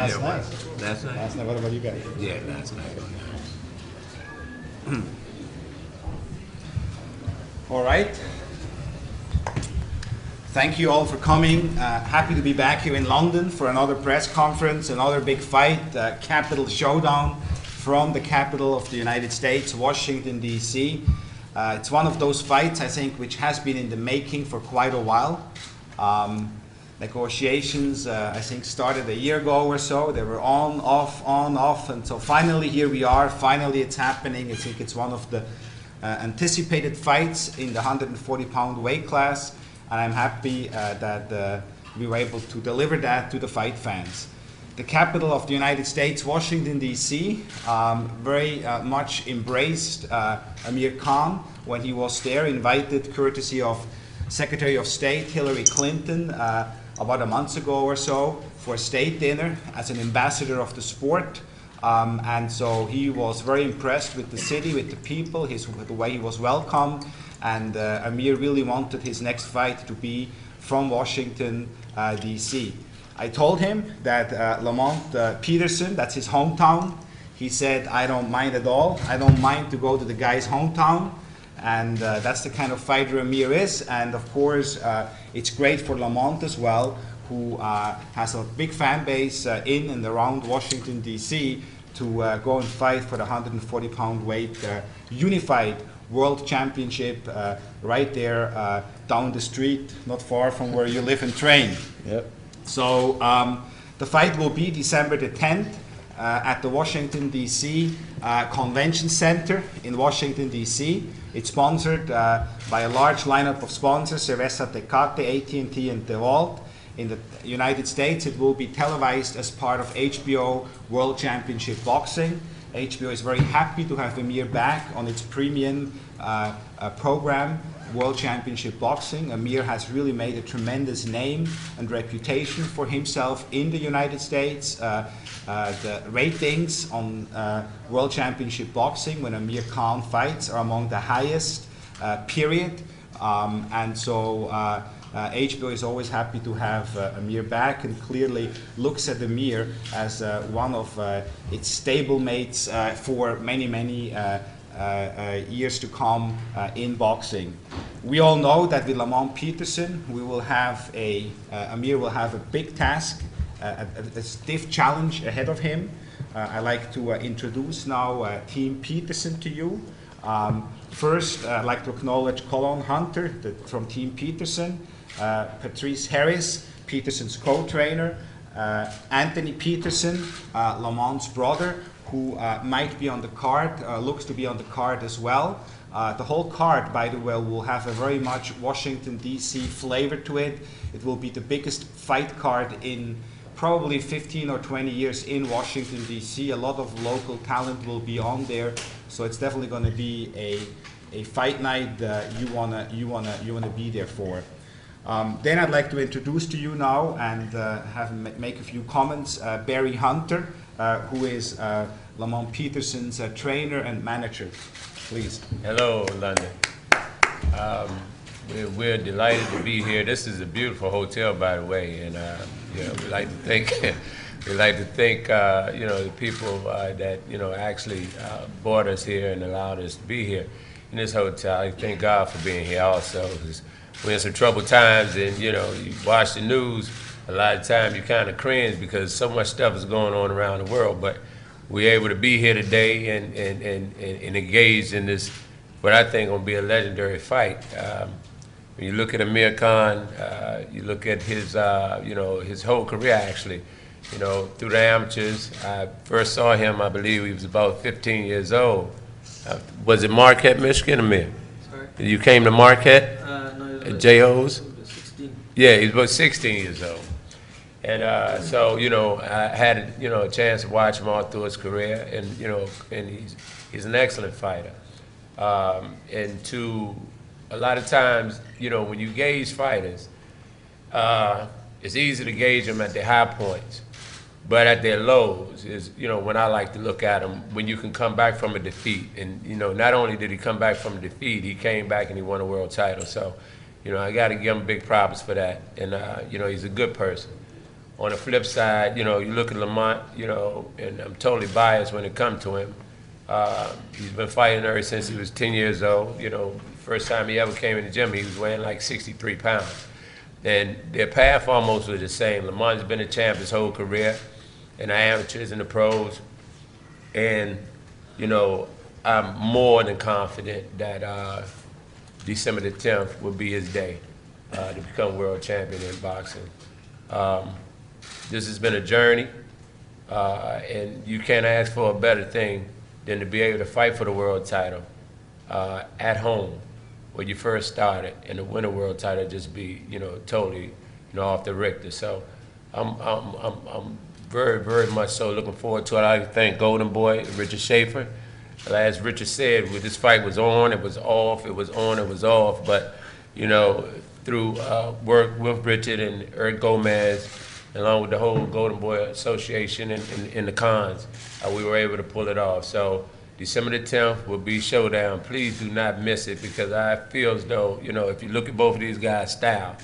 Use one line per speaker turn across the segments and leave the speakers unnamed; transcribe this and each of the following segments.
last night.
Last night?
Last night. What about you guys?
Yeah, last night.
All right. Thank you all for coming. Happy to be back here in London for another press conference, another big fight, Capital Showdown from the capital of the United States, Washington, D.C. It's one of those fights, I think, which has been in the making for quite a while. Negotiations, I think, started a year ago or so. They were on, off, and so finally here we are. Finally it's happening. I think it's one of the anticipated fights in the 140-pound weight class, and I'm happy that we were able to deliver that to the fight fans. The capital of the United States, Washington, D.C., very much embraced Amir Khan when he was there, invited courtesy of Secretary of State Hillary Clinton about a month ago or so for a state dinner as an ambassador of the sport. And so he was very impressed with the city, with the people, with the way he was welcomed. And Amir really wanted his next fight to be from Washington, D.C. I told him that Lamont Peterson, that's his hometown. He said, I don't mind at all. I don't mind to go to the guy's hometown. And that's the kind of fighter Amir is. And of course, it's great for Lamont as well, who has a big fan base in and around Washington, D.C., to go and fight for the 140-pound weight unified world championship right there down the street, not far from where you live and train.
Yep.
So the fight will be December the 10th at the Washington, D.C. Convention Center in Washington, D.C. It's sponsored by a large lineup of sponsors, Cerveza Tecate, AT&T, and DeWalt. In the United States, it will be televised as part of HBO World Championship Boxing. HBO is very happy to have Amir back on its premium program, World Championship Boxing. Amir has really made a tremendous name and reputation for himself in the United States. The ratings on World Championship Boxing when Amir Khan fights are among the highest, period. And so HBO is always happy to have Amir back, and clearly looks at Amir as one of its stablemates for many, many years to come in boxing. We all know that with Lamont Peterson, we will have Amir will have a big task, a stiff challenge ahead of him. I'd like to introduce now Team Peterson to you. First, I'd like to acknowledge Colin Hunter from Team Peterson, Patrice Harris, Peterson's co-trainer, Anthony Peterson, Lamont's brother, who might be on the card, looks to be on the card as well. The whole card, by the way, will have a very much Washington, D.C. flavor to it. It will be the biggest fight card in probably 15 or 20 years in Washington, D.C. A lot of local talent will be on there, so it's definitely going to be a fight night you wanna be there for. Then I'd like to introduce to you now and have him make a few comments Barry Hunter, who is Lamont Peterson's trainer and manager. Please.
Hello, London. We're delighted to be here. This is a beautiful hotel, by the way, and we like to thank the people that actually brought us here and allowed us to be here in this hotel. I thank God for being here also, because we're in some troubled times, and you watch the news. A lot of times you kind of cringe because so much stuff is going on around the world, but we're able to be here today and engage in this, what I think will be a legendary fight. When you look at Amir Khan, you look at his, his whole career actually, through the amateurs. I first saw him, I believe he was about 15 years old. Was it Marquette, Michigan, Amir?
Sorry?
You came to Marquette?
No,
At J.O.'s?
16.
Yeah, he was about 16 years old. And so, I had, a chance to watch him all through his career, and he's an excellent fighter. And to a lot of times, when you gauge fighters, it's easy to gauge them at their high points, but at their lows is, when I like to look at them, when you can come back from a defeat. And, not only did he come back from a defeat, he came back and he won a world title. So, I got to give him big props for that. And, he's a good person. On the flip side, you know, you look at Lamont, you know, and I'm totally biased when it comes to him. He's been fighting ever since he was 10 years old. You know, first time he ever came in the gym, he was weighing like 63 pounds. And their path almost was the same. Lamont's been a champ his whole career, in the amateurs and the pros. And, you know, I'm more than confident that December the 10th will be his day to become world champion in boxing. This has been a journey, and you can't ask for a better thing than to be able to fight for the world title at home where you first started, and to win a world title just be, you know, totally, you know, off the Richter. So I'm very, very much so looking forward to it. I'd like to thank Golden Boy, Richard Schaefer. As Richard said, when this fight was on, it was off, it was on, it was off. But, you know, through work with Richard and Eric Gomez, along with the whole Golden Boy Association and the Khans, we were able to pull it off. So December the 10th will be showdown. Please do not miss it, because I feel as though, you know, if you look at both of these guys' style,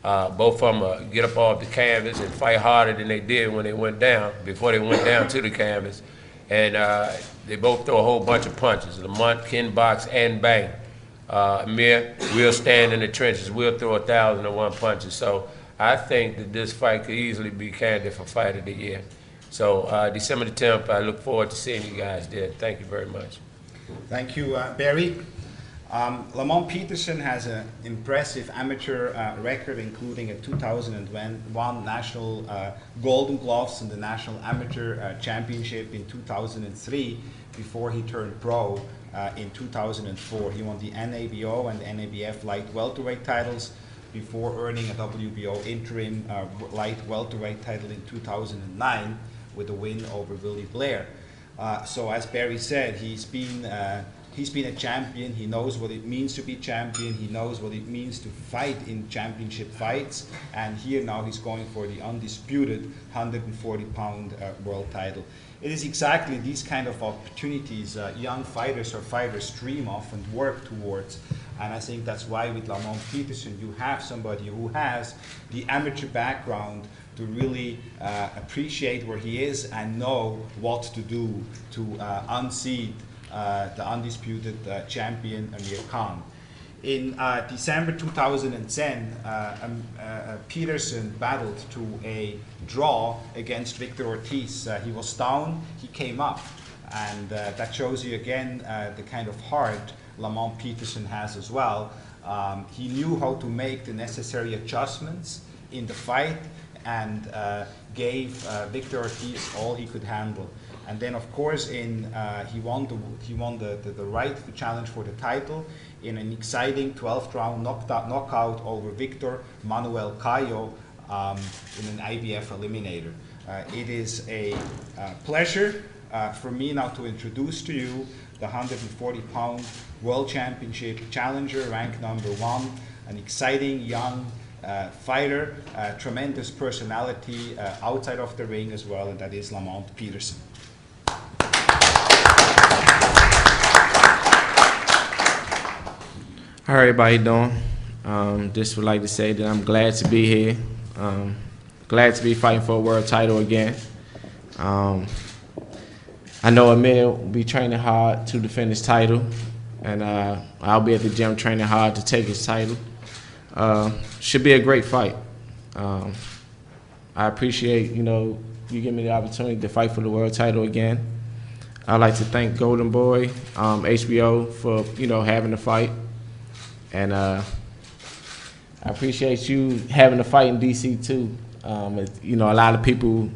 both of them get up off the canvas and fight harder than they did when they went down, before they went down to the canvas. And they both throw a whole bunch of punches. Lamont can box and bang. Amir will stand in the trenches. We'll throw 1,001 punches. So I think that this fight could easily be candidate for Fight of the Year. So December the 10th, I look forward to seeing you guys there. Thank you very much.
Thank you, Barry. Lamont Peterson has an impressive amateur record, including a 2001 National Golden Gloves and the National Amateur Championship in 2003, before he turned pro in 2004. He won the NABO and the NABF Light Welterweight titles before earning a WBO interim Light Welterweight title in 2009 with a win over Willie Blair. So as Barry said, he's been a champion. He knows what it means to be champion. He knows what it means to fight in championship fights. And here now he's going for the undisputed 140-pound world title. It is exactly these kind of opportunities young fighters or fighters dream of and work towards. And I think that's why with Lamont Peterson, you have somebody who has the amateur background to really appreciate where he is and know what to do to unseat the undisputed champion Amir Khan. In December 2010, Peterson battled to a draw against Victor Ortiz. He was down, he came up, and that shows you again the kind of heart Lamont Peterson has as well. He knew how to make the necessary adjustments in the fight and gave Victor Ortiz all he could handle. And then, of course, he won the right to challenge for the title in an exciting 12th round knockout over Victor Manuel Cayo in an IBF eliminator. It is a pleasure for me now to introduce to you the 140-pound World Championship challenger, ranked #1, an exciting young fighter, tremendous personality outside of the ring as well, and that is Lamont Peterson.
How everybody doing? Just would like to say that I'm glad to be here. Glad to be fighting for a world title again. I know Amir will be training hard to defend his title, and I'll be at the gym training hard to take his title. Should be a great fight. I appreciate, you give me the opportunity to fight for the world title again. I'd like to thank Golden Boy, HBO for, having the fight. And I appreciate you having a fight in DC too. A lot of people,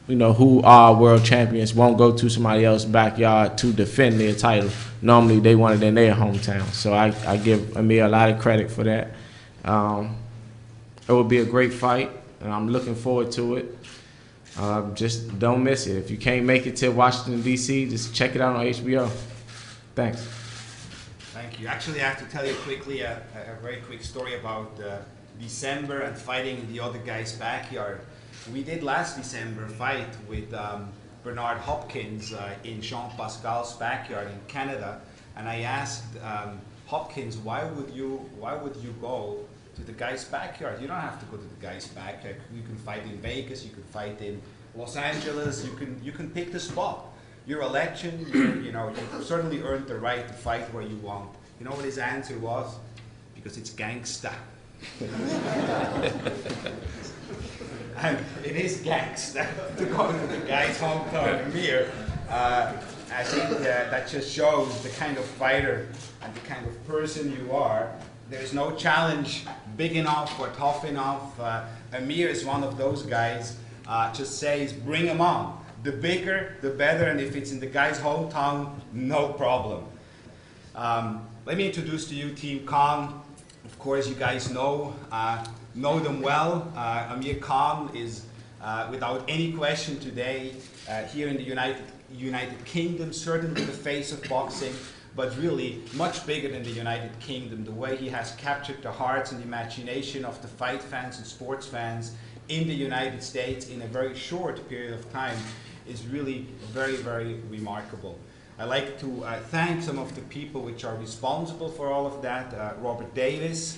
who are world champions won't go to somebody else's backyard to defend their title. Normally they want it in their hometown. So I give Amir a lot of credit for that. It will be a great fight, and I'm looking forward to it. Just don't miss it. If you can't make it to Washington, D.C., just check it out on HBO. Thanks.
Thank you. Actually, I have to tell you quickly a very quick story about December and fighting in the other guy's backyard. We did last December fight with Bernard Hopkins in Jean Pascal's backyard in Canada, and I asked Hopkins, why would you go to the guy's backyard. You don't have to go to the guy's backyard. You can fight in Vegas, you can fight in Los Angeles, you can pick the spot. You're a legend, you've certainly earned the right to fight where you want. You know what his answer was? Because it's gangsta. And it is gangsta to go to the guy's hometown, Amir. I think that just shows the kind of fighter and the kind of person you are. There's no challenge big enough or tough enough. Amir is one of those guys, just says, bring him on. The bigger, the better, and if it's in the guy's hometown, no problem. Let me introduce to you Team Khan. Of course, you guys know them well. Amir Khan is, without any question today, here in the United Kingdom, certainly the face of boxing, but really much bigger than the United Kingdom. The way he has captured the hearts and the imagination of the fight fans and sports fans in the United States in a very short period of time is really very, very remarkable. I'd like to thank some of the people which are responsible for all of that. Robert Davis,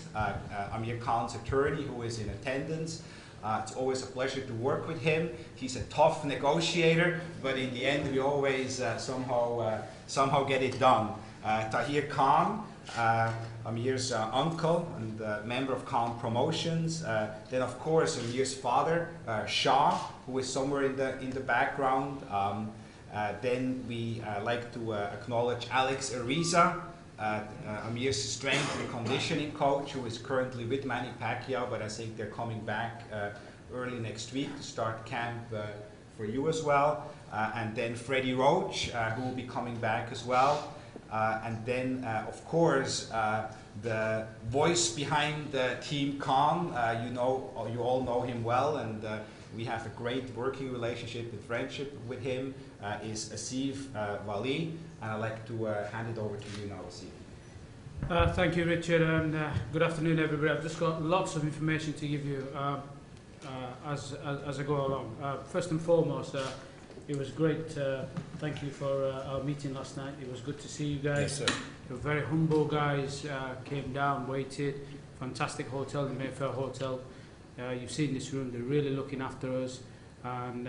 Amir Khan's attorney, who is in attendance. It's always a pleasure to work with him. He's a tough negotiator, but in the end we always somehow get it done. Tahir Khan, Amir's uncle and member of Khan Promotions. Then of course Amir's father, Shah, who is somewhere in the background. Then we like to acknowledge Alex Ariza, Amir's strength and conditioning coach, who is currently with Manny Pacquiao, but I think they're coming back early next week to start camp for you as well. And then Freddie Roach, who will be coming back as well. And then, of course, the voice behind Team Khan, you all know him well, and we have a great working relationship and friendship with him, is Asif Wali, and I'd like to hand it over to you now, Asif.
Thank you, Richard, and good afternoon, everybody. I've just got lots of information to give you as I go along. First and foremost, it was great. Thank you for our meeting last night. It was good to see you guys.
Yes, sir.
You were very humble guys. Came down, waited. Fantastic hotel, the Mayfair Hotel. You've seen this room. They're really looking after us. And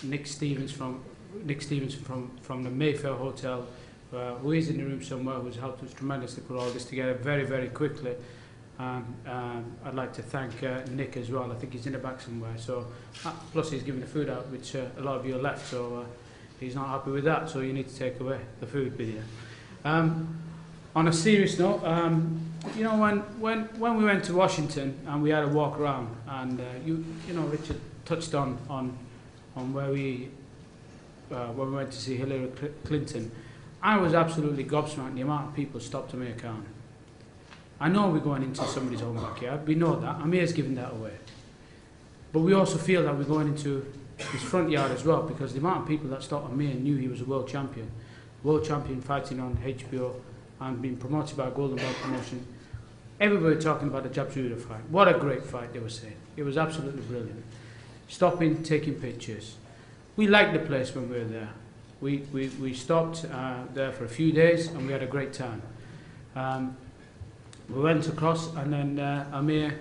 Nick Stevens from the Mayfair Hotel, who is in the room somewhere, who's helped us tremendously put all this together very, very quickly. I'd like to thank Nick as well. I think he's in the back somewhere. So, plus he's giving the food out, which a lot of you are left. So he's not happy with that. So you need to take away the food with you. On a serious note, you know, when we went to Washington and we had a walk around, and you know, Richard touched on where we when we went to see Hillary Clinton, I was absolutely gobsmacked the amount of people stopped Amir Khan. I know we're going into somebody's home backyard. We know that. Amir's giving that away. But we also feel that we're going into his front yard as well, because the amount of people that stopped Amir knew he was a world champion fighting on HBO and being promoted by Golden Ball Promotion. Everybody talking about the Jabzuda fight. What a great fight, they were saying. It was absolutely brilliant. Stopping, taking pictures. We liked the place when we were there. We stopped there for a few days and we had a great time. We went across, and then Amir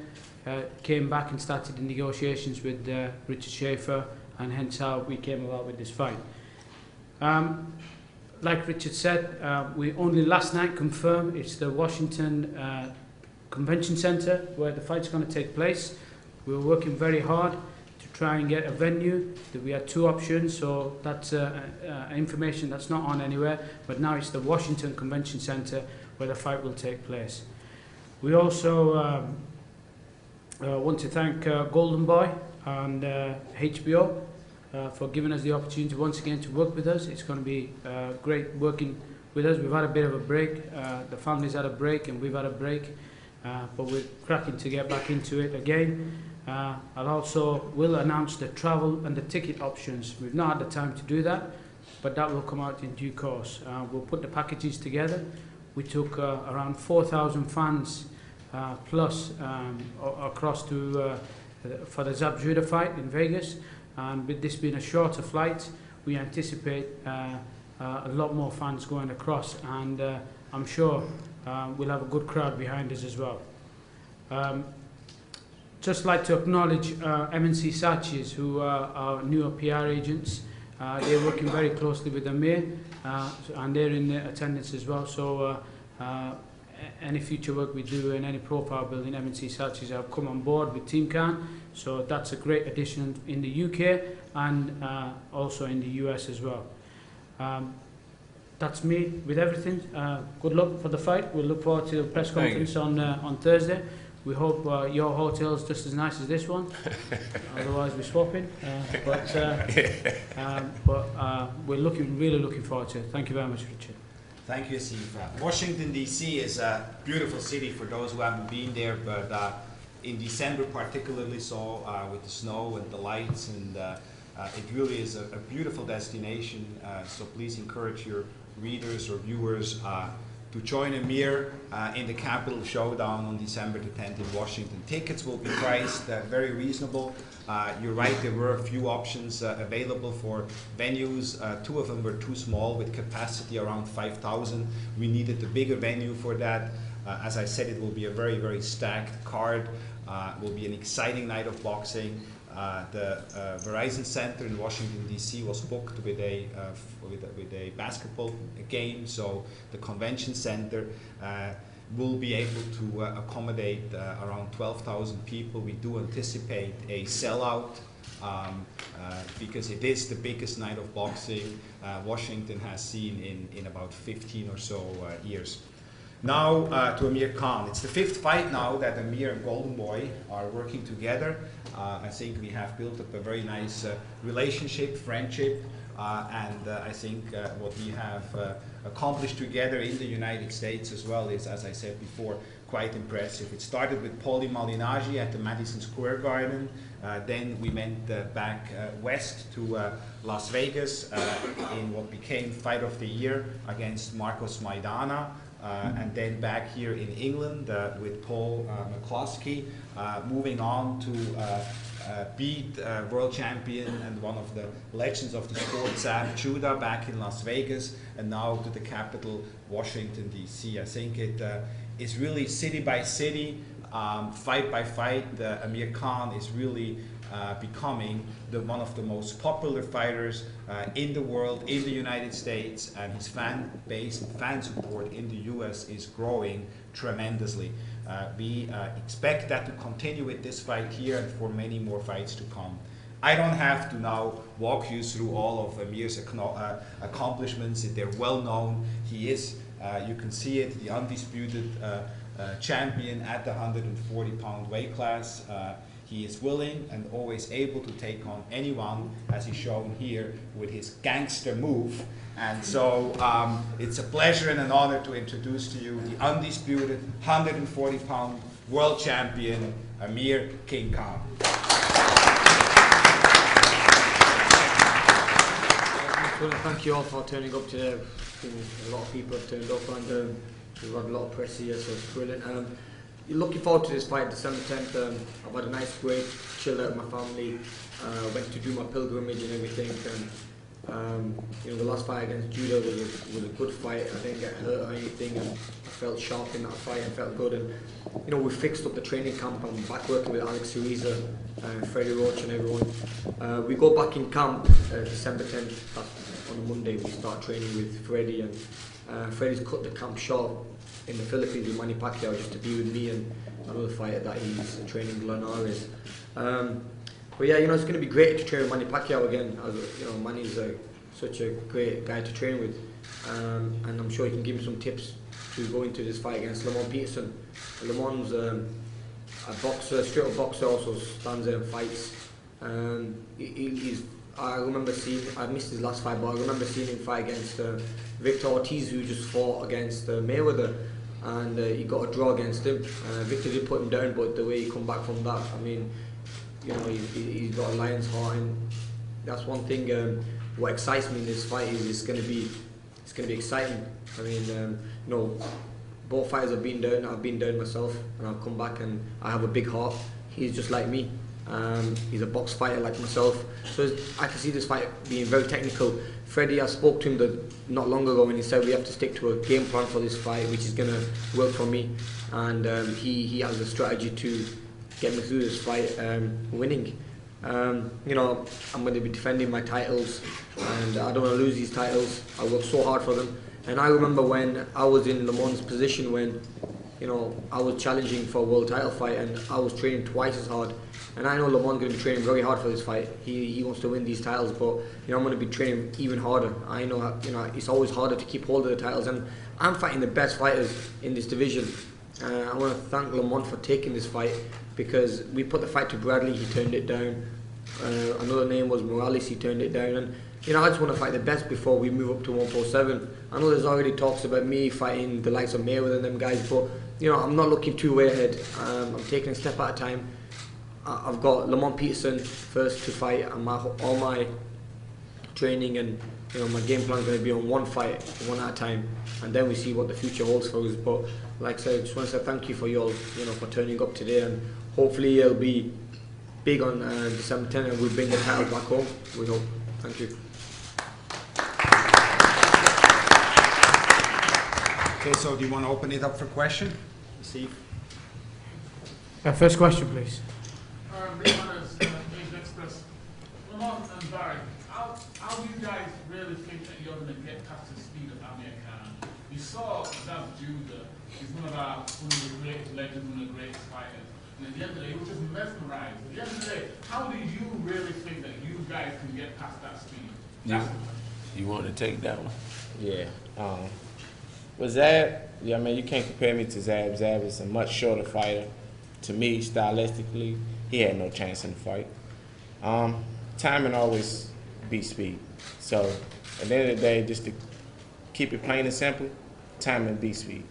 came back and started the negotiations with Richard Schaefer, and hence how we came about with this fight. Like Richard said, we only last night confirmed it's the Washington Convention Center where the fight's going to take place. We were working very hard to try and get a venue. We had two options, so that's information that's not on anywhere, but now it's the Washington Convention Center where the fight will take place. We also want to thank Golden Boy and HBO for giving us the opportunity once again to work with us. It's going to be great working with us. We've had a bit of a break. The family's had a break and we've had a break, but we're cracking to get back into it again. I'll also will announce the travel and the ticket options. We've not had the time to do that, but that will come out in due course. We'll put the packages together. We took around 4,000 fans plus across to for the Jabzuda fight in Vegas, and with this being a shorter flight, we anticipate a lot more fans going across, and I'm sure we'll have a good crowd behind us as well. just like to acknowledge MNC Saatchis, who are our newer PR agents. They're working very closely with Amir, and they're in attendance as well. So any future work we do and any profile building, MNC Saatchis have come on board with Team Khan. So that's a great addition in the UK and also in the US as well. That's me with everything. Good luck for the fight. We'll look forward to the press conference on Thursday. We hope your hotel's just as nice as this one. Otherwise, we're swapping. But we're really looking forward to it. Thank you very much, Richard.
Thank you, Steve. Washington, D.C. is a beautiful city for those who haven't been there, but in December particularly so, with the snow and the lights, and it really is a beautiful destination. So please encourage your readers or viewers to join Amir in the Capital Showdown on December the 10th in Washington. Tickets will be priced very reasonable. You're right, there were a few options available for venues. Two of them were too small with capacity around 5,000. We needed the bigger venue for that. As I said, it will be a very, very stacked card. Will be an exciting night of boxing. The Verizon Center in Washington, D.C. was booked with a basketball game, so the convention center will be able to accommodate around 12,000 people. We do anticipate a sellout because it is the biggest night of boxing Washington has seen in about 15 or so years. Now to Amir Khan. It's the 5th fight now that Amir and Golden Boy are working together. I think we have built up a very nice relationship, friendship, and I think what we have accomplished together in the United States as well is, as I said before, quite impressive. It started with Paulie Malignaggi at the Madison Square Garden. Then we went back west to Las Vegas in what became Fight of the Year against Marcos Maidana. And then back here in England with Paul McCloskey, moving on to beat world champion and one of the legends of the sport, Sam Judah, back in Las Vegas, and now to the capital, Washington, D.C. I think it is really city by city, fight by fight. Amir Khan is really becoming one of the most popular fighters in the world, in the United States, and his fan base and fan support in the US is growing tremendously. We expect that to continue with this fight here and for many more fights to come. I don't have to now walk you through all of Amir's accomplishments. They're well known. He is, you can see it, the undisputed champion at the 140-pound weight class. He is willing and always able to take on anyone, as he's shown here with his gangster move. And so it's a pleasure and an honor to introduce to you the undisputed 140-pound world champion, Amir King Khan.
Thank you all for turning up today. A lot of people have turned up, and we've had a lot of press here, so it's brilliant. Looking forward to this fight, December 10th. I've had a nice break, chilled out with my family, went to do my pilgrimage and everything. And, you know, the last fight against Judah was a good fight. I didn't get hurt or anything, and I felt sharp in that fight and felt good. And you know, we fixed up the training camp. I'm back working with Alex Ariza, Freddie Roach, and everyone. We go back in camp December 10th. On a Monday, we start training with Freddie, and Freddie's cut the camp short in the Philippines with Manny Pacquiao just to be with me and another fighter that he's training, Linares. But yeah, you know, it's going to be great to train with Manny Pacquiao again. As you know, Manny's such a great guy to train with, and I'm sure he can give me some tips to go into this fight against Lamont Peterson. Lamont's a boxer, straight up boxer, also stands there and fights. I remember seeing, I missed his last fight, but I remember seeing him fight against Victor Ortiz, who just fought against Mayweather, and he got a draw against him. Victor did put him down, but the way he come back from that, I mean, you know, he's got a lion's heart, and that's one thing. What excites me in this fight is it's going to be exciting. I mean, you know, both fighters have been down. I've been down myself, and I've come back, and I have a big heart. He's just like me. He's a box fighter like myself, so I can see this fight being very technical. Freddie, I spoke to him not long ago, and he said we have to stick to a game plan for this fight, which is going to work for me. And he has a strategy to get me through this fight winning. You know, I'm going to be defending my titles, and I don't want to lose these titles. I worked so hard for them, and I remember when I was in Lamont's position, when, you know, I was challenging for a world title fight, and I was training twice as hard. And I know Lamont's going to be training very hard for this fight. He wants to win these titles, but, you know, I'm going to be training even harder. I know, you know, it's always harder to keep hold of the titles, and I'm fighting the best fighters in this division. I want to thank Lamont for taking this fight, because we put the fight to Bradley, he turned it down. Another name was Morales, he turned it down. And, you know, I just want to fight the best before we move up to 147. I know there's already talks about me fighting the likes of Mayweather and them guys, but, you know, I'm not looking too way ahead. I'm taking a step at a time. I've got Lamont Peterson first to fight, and all my training and, you know, my game plan is going to be on one fight, one at a time, and then we see what the future holds for us. But like I said, I just want to say thank you for y'all, you know, for turning up today, and hopefully it'll be big on December 10th, and we'll bring the title back home. We hope. Thank you.
Okay, so do you want to open it up for question? Steve?
First question, please.
Express. Lamont and Barry, how do you guys really think that you're going to get past the speed of Amir Khan? You saw Zab Judah, he's one of the greatest legends, one of the greatest fighters. And at the end of the day, he was just mesmerized. At the end of the day, how do you really think that you guys can get past that speed?
You want to take that one?
Yeah. With Zab, yeah, I mean, you can't compare me to Zab. Zab is a much shorter fighter. To me, stylistically, he had no chance in the fight. Timing always beats speed. So at the end of the day, just to keep it plain and simple, timing beats speed.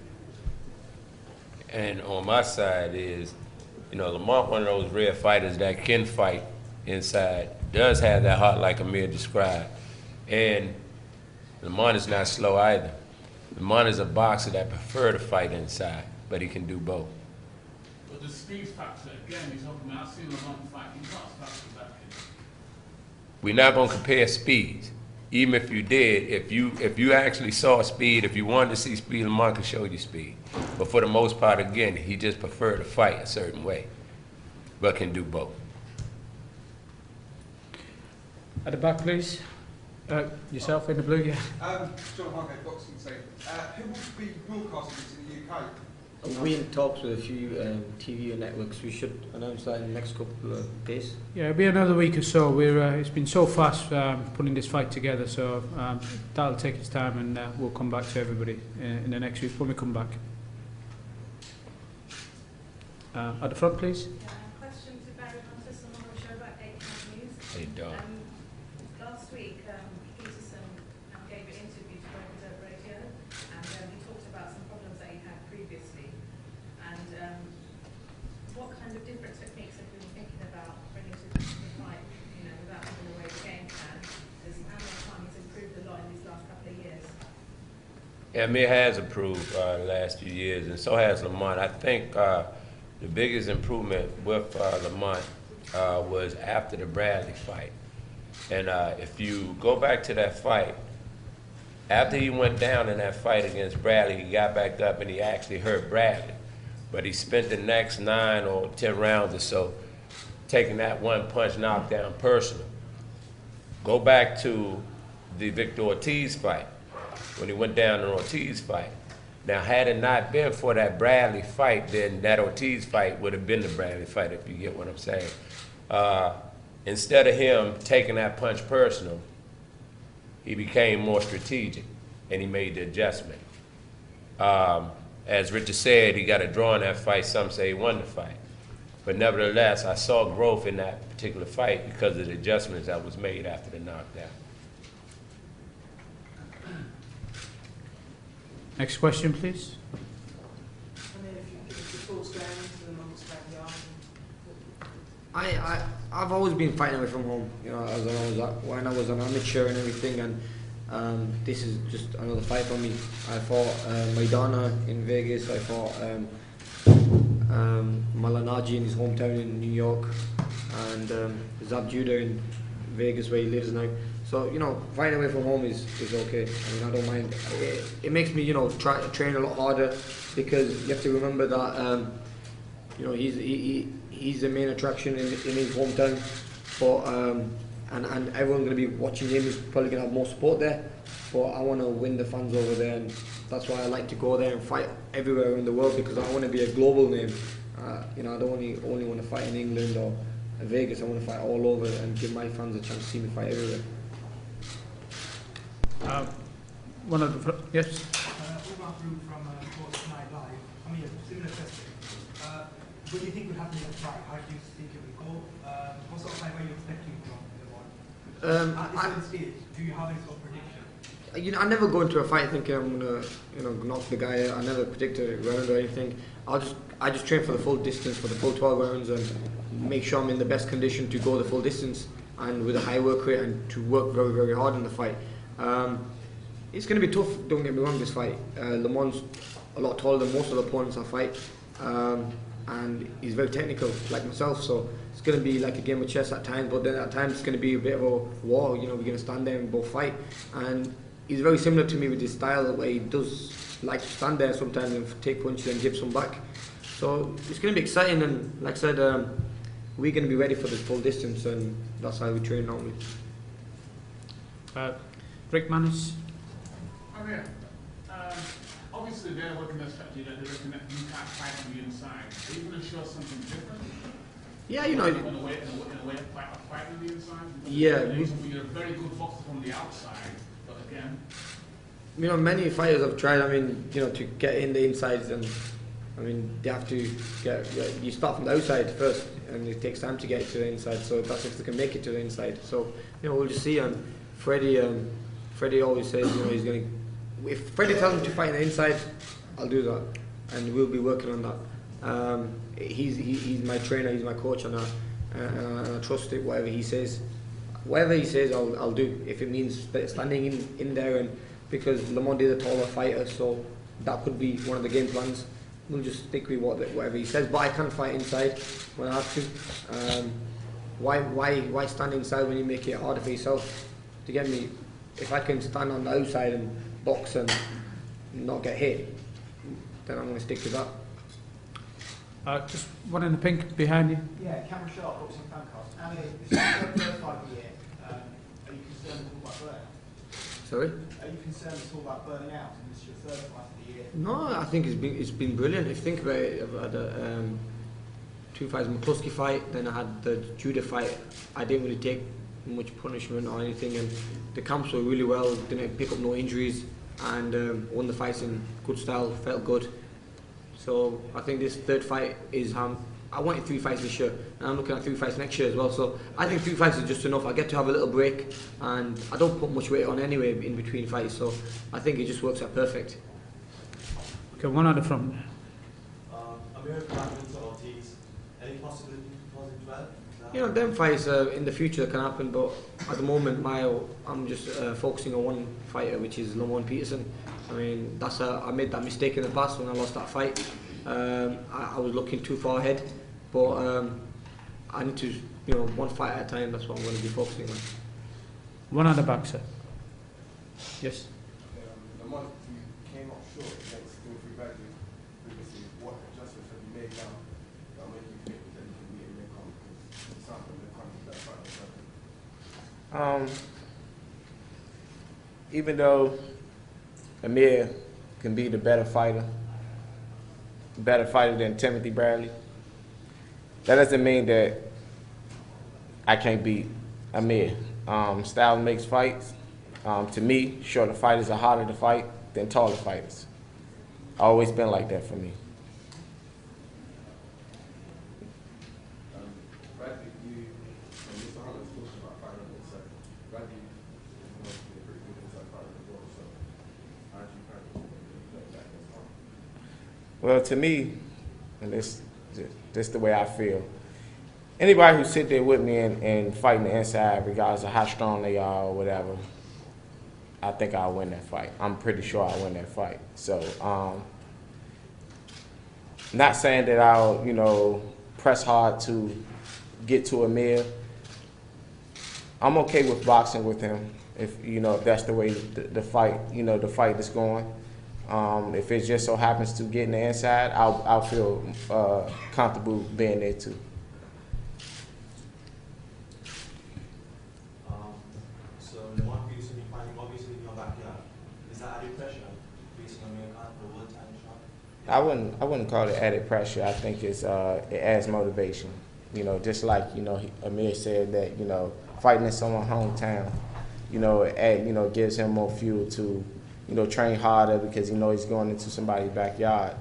And on my side is, you know, Lamont, one of those rare fighters that can fight inside, does have that heart like Amir described. And Lamont is not slow either. Lamont is a boxer that prefers to fight inside, but he can do both.
But the speed factor, again, he's talking about, I've seen Lamont fight, he's not as fast as that kid.
We're not going to compare speeds. Even if you did, if you actually saw speed, if you wanted to see speed, Lamont could show you speed. But for the most part, again, he just preferred to fight a certain way, but can do both.
At the back, please. Yourself in the blue, yeah.
John Hargate, Boxing Scene. Who will be broadcasting this in the UK?
We're in talks with a few TV networks. We should announce that in the next couple of days.
Yeah, it'll be another week or so. It's been so fast putting this fight together, so that'll take its time, and we'll come back to everybody in the next week when we come back. At the front, please.
Yeah, question to Barry Hunter, someone on the show about 8 News.
Hey, Don.
Last week, Peterson gave an interview to World Light Radio, and he talked about some problems that he had previously. And what kind of different techniques have you been thinking about bringing to the fight, you know, without giving away the game plan? Because Amir Khan has improved a lot in these last couple of years.
Yeah, Amir has improved the last few years, and so has Lamont. I think the biggest improvement with Lamont was after the Bradley fight. And if you go back to that fight, after he went down in that fight against Bradley, he got back up and he actually hurt Bradley. But he spent the next 9 or 10 rounds or so taking that one punch knockdown personal. Go back to the Victor Ortiz fight, when he went down in Ortiz fight. Now, had it not been for that Bradley fight, then that Ortiz fight would have been the Bradley fight, if you get what I'm saying. Instead of him taking that punch personal, he became more strategic, and he made the adjustment. As Richard said, he got a draw in that fight. Some say he won the fight. But nevertheless, I saw growth in that particular fight because of the adjustments that was made after the knockdown.
Next question, please.
I've always been fighting away from home, you know, when I was an amateur and everything, and this is just another fight for me. I fought Maidana in Vegas, I fought Malanaji in his hometown in New York, and Zab Judah in Vegas where he lives now. So, you know, fighting away from home is okay. I mean, I don't mind. It makes me, you know, train a lot harder, because you have to remember that you know, he's the main attraction in his hometown. But and everyone's going to be watching him. He's probably going to have more support there. But I want to win the fans over there, and that's why I like to go there and fight everywhere in the world, because I want to be a global name. You know, I don't only want to fight in England or Vegas. I want to fight all over and give my fans a chance to see me fight everywhere.
One of the yes.
Umar from Sports Night Live. I mean, a similar question. What do you think will happen in the fight? How do you think it will go? What sort of fight are you expecting from the one? At this stage, do you have any sort of prediction?
You know, I never go into a fight thinking I'm gonna, you know, knock the guy out. I never predict a round or anything. I just train for the full distance, for the full 12 rounds, and make sure I'm in the best condition to go the full distance, and with a high work rate, and to work very, very hard in the fight. It's going to be tough, don't get me wrong, this fight. Lamont's a lot taller than most of the opponents I fight, and he's very technical, like myself, so it's going to be like a game of chess at times, but then at times it's going to be a bit of a war. You know, we're going to stand there and both fight, and he's very similar to me with his style, where he does like to stand there sometimes and take punches and give some back. So it's going to be exciting, and like I said, we're going to be ready for this full distance, and that's how we train normally.
Rick Manis.
Amir, obviously they're working their strategy that they're looking at you can't fight on the inside. Are you going to show something different?
Yeah, you know.
In a way of fight on the inside?
Yeah.
You're a very good boxer from the outside, but again.
You know, many fighters have tried. I mean, you know, to get in the insides, and I mean, they have to get. You start from the outside first, and it takes time to get to the inside. So that's if they can make it to the inside. So you know, we'll just see. And Freddie always says, you know, he's going to. If Freddie tells me to fight on the inside, I'll do that, and we'll be working on that. He's my trainer, he's my coach, and I trust it. Whatever he says, I'll do. If it means standing in there, and because Lamont is a taller fighter, so that could be one of the game plans. We'll just stick with whatever he says. But I can fight inside when I have to. Why stand inside when you make it harder for yourself to get me? If I can stand on the outside and box and not get hit, then I'm going to stick to that.
Just one in the pink behind you.
Yeah, Cameron Sharp, boxing fancast. Annie, this is your first fight of the year. Are you concerned at all about burnout?
Sorry?
Are you concerned at all about burning out? And this is your third fight of the year.
No, I think it's been brilliant. If you think about it, I've had two fights, McCluskey fight, then I had the Judah fight. I didn't really take much punishment or anything, and the camps were really well, didn't pick up no injuries, and won the fights in good style, felt good. So I think this third fight is, I wanted 3 fights this year, and I'm looking at 3 fights next year as well, so I think 3 fights is just enough. I get to have a little break, and I don't put much weight on anyway in between fights, so I think it just works out perfect.
Okay, one at the front.
Amir Khan to Ortiz, any possibility to 12?
You know, them fights in the future can happen, but at the moment, I'm just focusing on one fighter, which is Lamont Peterson. I mean, I made that mistake in the past when I lost that fight. I was looking too far ahead, but I need to, you know, one fight at a time. That's what I'm going to be focusing on.
One at the back, sir. Yes.
Lamont, you came up short against Wilfred Bradley previously. What adjustments have you made now that make you think that you can beat Amir Khan? Because it sounds like Amir Khan is that fight.
Even though Amir can be the better fighter than Timothy Bradley, that doesn't mean that I can't beat Amir. Style makes fights. To me, shorter fighters are harder to fight than taller fighters. Always been like that for me.
Bradley, Mr. Holland's talking about fighting inside. Bradley is known to be a pretty good inside fighter as well, so how do you kind of play that against Holland?
Well, to me, and this the way I feel, anybody who sit there with me and fighting the inside, regardless of how strong they are or whatever, I think I'll win that fight. I'm pretty sure I'll win that fight. So, not saying that I'll, you know, press hard to get to Amir. I'm okay with boxing with him if, you know, if that's the way the fight, you know, the fight is going. If it just so happens to get in the inside, I'll feel comfortable being there too.
So Lamont Peterson, you're fighting obviously in your backyard. Is that added pressure facing Amir Khan for a world title shot?
I wouldn't call it added pressure. I think it adds motivation. You know, just like Amir said that fighting in someone's hometown, it gives him more fuel to train harder because he's going into somebody's backyard.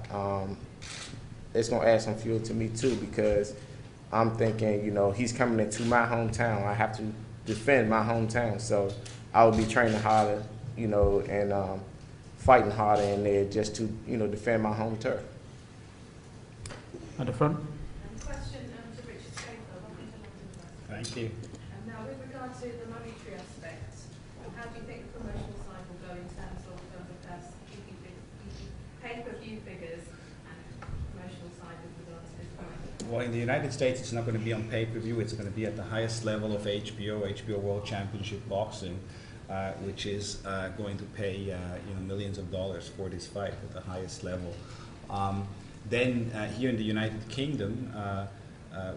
It's gonna add some fuel to me too because I'm thinking he's coming into my hometown. I have to defend my hometown, so I will be training harder, and fighting harder in there just to defend my home turf.
At the front.
Question to Richard Schaefer, welcome to London.
Thank you.
Now, with regard to the monetary aspect, how do you think the promotional side will go in terms of pay-per-view figures and promotional side with regard to this fight?
Well, in the United States, it's not going to be on pay-per-view. It's going to be at the highest level of HBO World Championship Boxing, which is going to pay millions of dollars for this fight at the highest level. Then here in the United Kingdom,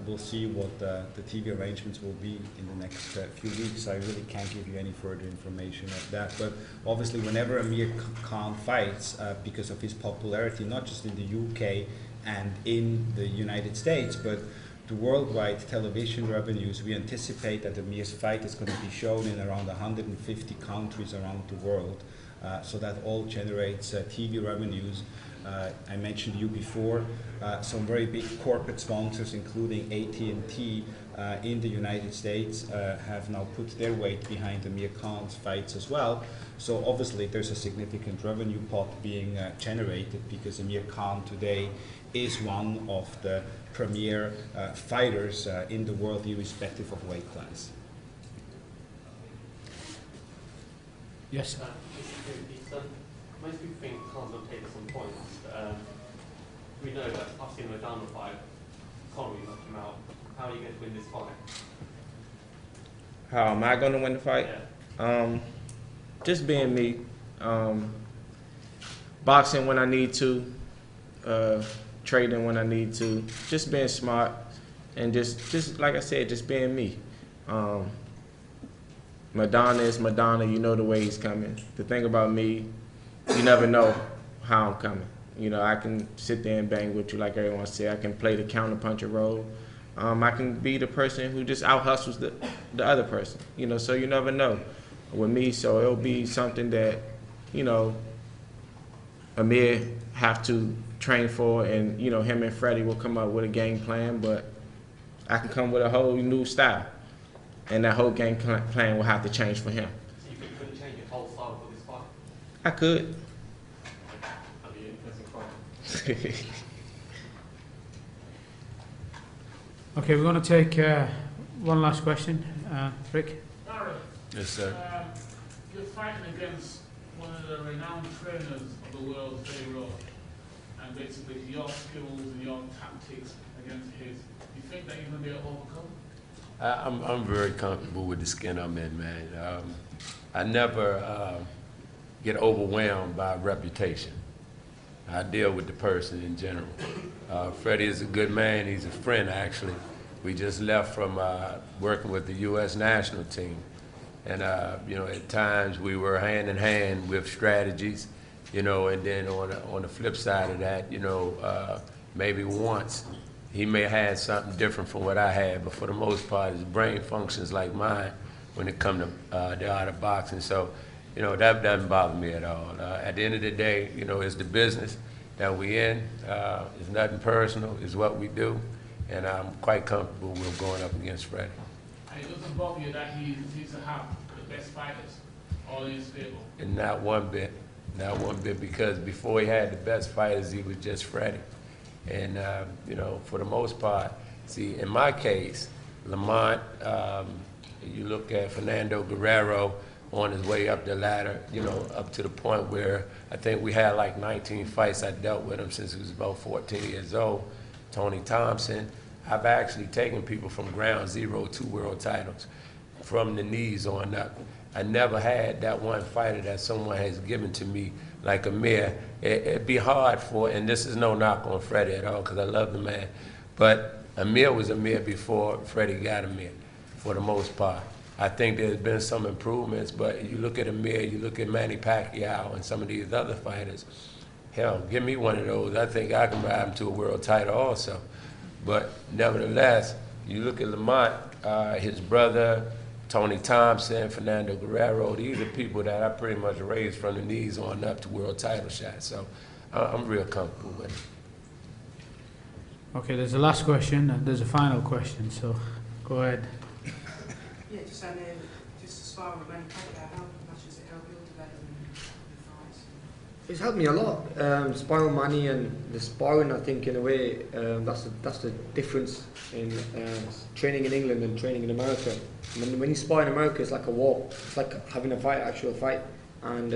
we'll see what the TV arrangements will be in the next few weeks. I really can't give you any further information of that. But obviously, whenever Amir Khan fights, because of his popularity, not just in the UK and in the United States, but the worldwide television revenues, we anticipate that Amir's fight is going to be shown in around 150 countries around the world. So that all generates TV revenues. I mentioned you before, some very big corporate sponsors, including AT&T in the United States, have now put their weight behind Amir Khan's fights as well. So obviously there's a significant revenue pot being generated because Amir Khan today is one of the premier fighters in the world, irrespective of weight class.
Yes.
Most people think Khan's going to take some points. We know that I've seen the down fight. Connery knocked him out. How are you going to win this fight?
How am I going to win the fight?
Yeah.
Just being me. Boxing when I need to. Trading when I need to. Just being smart. And just like I said, just being me. Madonna is Madonna. You know the way he's coming. The thing about me, you never know how I'm coming. I can sit there and bang with you like everyone said. I can play the counterpuncher role. I can be the person who just out-hustles the other person. So you never know with me. So it'll be something that, Amir have to train for, and, him and Freddie will come up with a game plan, but I can come with a whole new style. And that whole game plan will have to change for him.
So you couldn't change your whole style for this fight?
I could.
That'd be an interesting fight.
Okay, we're going to take one last question. Rick?
Barry,
Yes, sir.
you're fighting against one of the renowned trainers of the world, Pharaoh, and basically your skills and your tactics against his. Do you think that you're going to be able to overcome?
I'm very comfortable with the skin I'm in, man. I never get overwhelmed by reputation. I deal with the person in general. Freddie is a good man. He's a friend, actually. We just left from working with the U.S. national team. And, at times we were hand in hand with strategies, and then on the flip side of that, maybe once he may have had something different from what I had, but for the most part, his brain functions like mine when it comes to the art of boxing. So, that doesn't bother me at all. At the end of the day, it's the business that we in. It's nothing personal. It's what we do. And I'm quite comfortable with going up against Freddie.
And it doesn't bother you that he needs to have the best fighters all in his stable?
And not one bit. Not one bit, because before he had the best fighters, he was just Freddie. And, for the most part, see, in my case, Lamont, you look at Fernando Guerrero on his way up the ladder, up to the point where I think we had like 19 fights. I dealt with him since he was about 14 years old. Tony Thompson. I've actually taken people from ground zero to world titles, from the knees on up. I never had that one fighter that someone has given to me like Amir. It'd be hard for, and this is no knock on Freddie at all, because I love the man, but Amir was Amir before Freddie got Amir, for the most part. I think there's been some improvements, but you look at Amir, you look at Manny Pacquiao and some of these other fighters, hell, give me one of those. I think I can ride him to a world title also. But nevertheless, you look at Lamont, his brother, Tony Thompson, Fernando Guerrero, these are people that I pretty much raised from the knees on up to world title shots. So I'm real comfortable with it.
Okay, there's the last question and there's a final question, so go ahead.
Yeah, just to spar with Manny Pacquiao, how much does it help your development in fights?
It's helped me a lot. Sparring Manny and the sparring, I think, in a way, that's the difference in training in England and training in America. When you spar in America, it's like a war. It's like having a fight, actual fight. And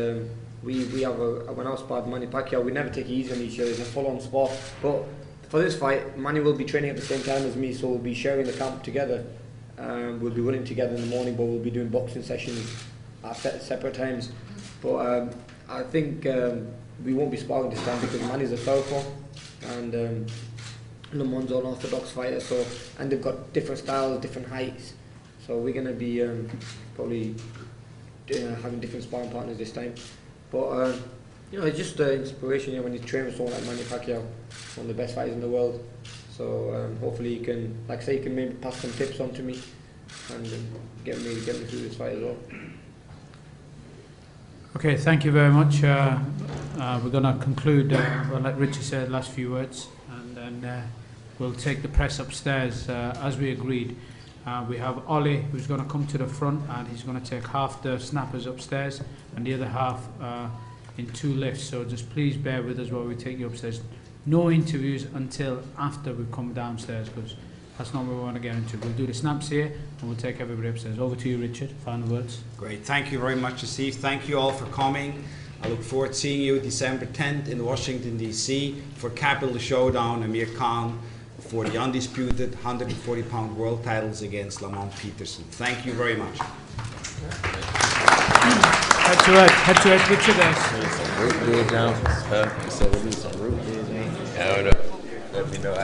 we have when I sparred Manny Pacquiao, we never take it easy on each other. It's a full-on spar. But for this fight, Manny will be training at the same time as me, so we'll be sharing the camp together. We'll be running together in the morning, but we'll be doing boxing sessions at separate times. But I think we won't be sparring this time because Manny's a southpaw and Lamont's an orthodox fighter, so, and they've got different styles, different heights. So we're going to be probably having different sparring partners this time. But it's just inspiration when you train with someone like Manny Pacquiao, one of the best fighters in the world. So hopefully you can, like I say, you can maybe pass some tips on to me and get me through this fight as well.
Okay, thank you very much. We're going to conclude, well, like Richard said, last few words, and then we'll take the press upstairs as we agreed. We have Ollie, who's going to come to the front, and he's going to take half the snappers upstairs and the other half in 2 lifts. So just please bear with us while we take you upstairs. No interviews until after we come downstairs, because that's not what we want to get into. We'll do the snaps here and we'll take everybody upstairs. Over to you, Richard. Final words.
Great. Thank you very much, Asif. Thank you all for coming. I look forward to seeing you December 10th in Washington, D.C. for Capital Showdown, Amir Khan, for the undisputed 140-pound world titles against Lamont Peterson. Thank you very much.
Head to head, Richard.
Root beer down. So we need some root beer.
I don't know. Let me know how.